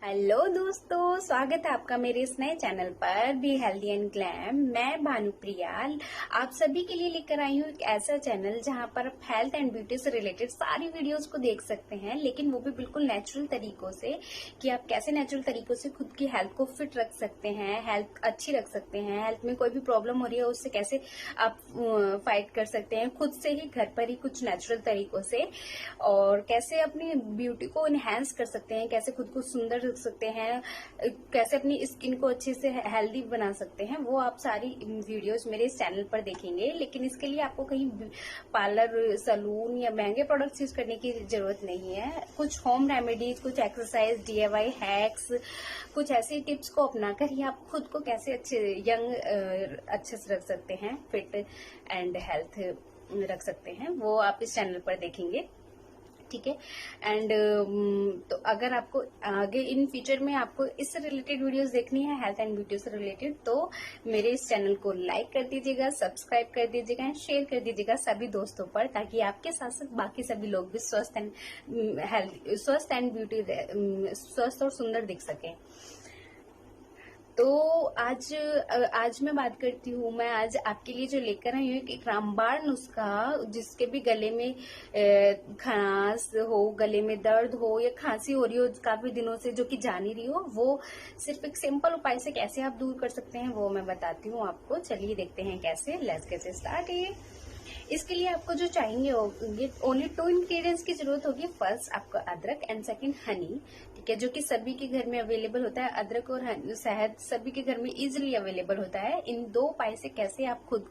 Hello दोस्तों, स्वागत है आपका मेरे इस नए चैनल पर बी हेल्दी एंड ग्लैम। मैं भानुप्रिया आप सभी के लिए लेकर आई हूँ एक ऐसा चैनल जहाँ पर आप हेल्थ एंड ब्यूटी से रिलेटेड सारी वीडियोस को देख सकते हैं, लेकिन वो भी बिल्कुल नेचुरल तरीकों से कि आप कैसे नेचुरल तरीकों से खुद की हेल्थ को फिट रख सकते हैं, हेल्थ अच्छी रख सकते हैं, हेल्थ में कोई भी प्रॉब्लम हो रही है उससे कैसे आप फाइट कर सकते हैं खुद से ही घर पर ही कुछ नेचुरल तरीकों से, और कैसे अपनी ब्यूटी को इनहेंस कर सकते हैं, कैसे खुद को सुंदर रख सकते हैं, कैसे अपनी स्किन को अच्छे से हेल्दी बना सकते हैं। वो आप सारी वीडियोस मेरे इस चैनल पर देखेंगे, लेकिन इसके लिए आपको कहीं पार्लर, सलून या महंगे प्रोडक्ट्स यूज करने की जरूरत नहीं है। कुछ होम रेमेडीज, कुछ एक्सरसाइज, डीआईवाई हैक्स, कुछ ऐसी टिप्स को अपनाकर ही आप खुद को कैसे अच्छे से रख सकते हैं, फिट एंड हेल्थ रख सकते हैं, वो आप इस चैनल पर देखेंगे। ठीक है। एंड तो अगर आपको आगे इन फ्यूचर में आपको इससे रिलेटेड वीडियोस देखनी है, हेल्थ एंड ब्यूटी से रिलेटेड, तो मेरे इस चैनल को लाइक कर दीजिएगा, सब्सक्राइब कर दीजिएगा एंड शेयर कर दीजिएगा सभी दोस्तों पर, ताकि आपके साथ साथ बाकी सभी लोग भी स्वस्थ एंड ब्यूटी स्वस्थ और सुंदर दिख सके। तो आज मैं बात करती हूँ, मैं आज आपके लिए जो लेकर आई हूँ एक रामबाण नुस्खा, जिसके भी गले में खराश हो, गले में दर्द हो या खांसी हो रही हो काफी दिनों से, जो कि जा नहीं रही हो, वो सिर्फ एक सिंपल उपाय से कैसे आप दूर कर सकते हैं वो मैं बताती हूँ आपको। चलिए देखते हैं कैसे। Let's get started. इसके लिए आपको जो चाहिए होंगे, ओनली 2 इंग्रेडिएंट्स की जरूरत होगी। फर्स्ट आपको अदरक एंड सेकंड हनी, ठीक है, जो कि सभी के घर में अवेलेबल होता है। अदरक और शहद सभी के घर में इजीली अवेलेबल होता है। इन 2 उपाय से कैसे आप खुद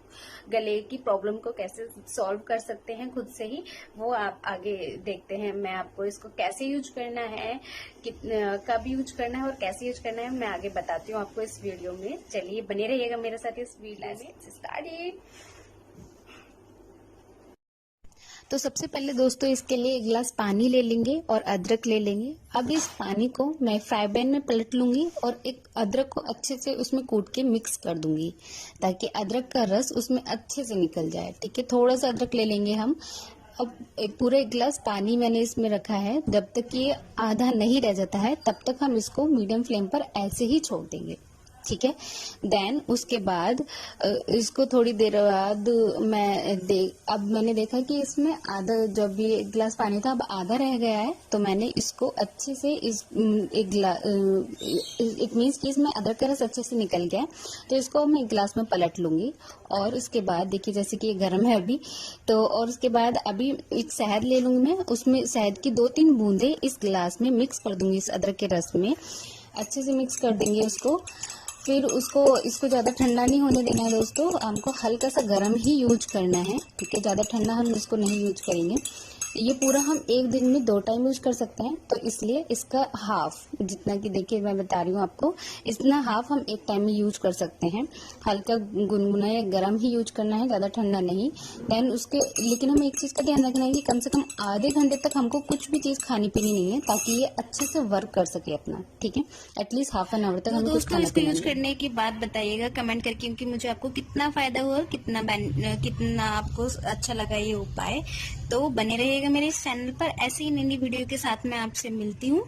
गले की प्रॉब्लम को कैसे सॉल्व कर सकते हैं खुद से ही, वो आप आगे देखते हैं। मैं आपको इसको कैसे यूज करना है, कब यूज करना है और कैसे यूज करना है, मैं आगे बताती हूँ आपको इस वीडियो में। चलिए बने रहिएगा मेरे साथ इस वीडियो में। स्टार्ट। तो सबसे पहले दोस्तों इसके लिए 1 गिलास पानी ले लेंगे और अदरक ले लेंगे। अब इस पानी को मैं फ्राई पैन में पलट लूंगी और एक अदरक को अच्छे से उसमें कूट के मिक्स कर दूंगी, ताकि अदरक का रस उसमें अच्छे से निकल जाए। ठीक है, थोड़ा सा अदरक ले लेंगे हम। अब पूरा 1 गिलास पानी मैंने इसमें रखा है। जब तक ये आधा नहीं रह जाता है तब तक हम इसको मीडियम फ्लेम पर ऐसे ही छोड़ देंगे। ठीक है। देन उसके बाद इसको थोड़ी देर बाद अब मैंने देखा कि इसमें आधा, जब ये 1 गिलास पानी था अब आधा रह गया है, तो मैंने इसको अच्छे से इट मीन्स कि इसमें अदरक का रस अच्छे से निकल गया है, तो इसको मैं 1 गिलास में पलट लूंगी। और उसके बाद देखिए जैसे कि ये गर्म है अभी, तो और उसके बाद अभी एक शहद ले लूंगी मैं, उसमें शहद की 2-3 बूंदे इस गिलास में मिक्स कर दूंगी, इस अदरक के रस में अच्छे से मिक्स कर देंगे उसको। फिर इसको ज्यादा ठंडा नहीं होने देना है दोस्तों, हमको हल्का सा गर्म ही यूज करना है। ठीक है, ज्यादा ठंडा हम इसको नहीं यूज करेंगे। ये पूरा हम एक दिन में 2 टाइम यूज कर सकते हैं, तो इसलिए इसका हाफ, जितना कि देखिए मैं बता रही हूँ आपको, इतना हाफ हम एक टाइम में यूज कर सकते हैं। हल्का गुनगुना या गर्म ही यूज करना है, ज्यादा ठंडा नहीं। देन लेकिन हमें एक चीज का ध्यान रखना है कि कम से कम आधे घंटे तक हमको कुछ भी चीज खानी पीनी नहीं है, ताकि ये अच्छे से वर्क कर सके अपना। ठीक है, एटलीस्ट हाफ एन आवर तक हमें कुछ खाना इसको यूज करने की बात बताइएगा कमेंट करके, क्योंकि मुझे आपको कितना फायदा हुआ, कितना आपको अच्छा लगा ये उपाय। तो बने रहिएगा मेरे इस चैनल पर, ऐसे ही नई वीडियो के साथ मैं आपसे मिलती हूँ।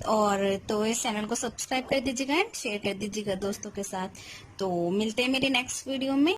और तो इस चैनल को सब्सक्राइब कर दीजिएगा एंड शेयर कर दीजिएगा दोस्तों के साथ। तो मिलते हैं मेरे नेक्स्ट वीडियो में।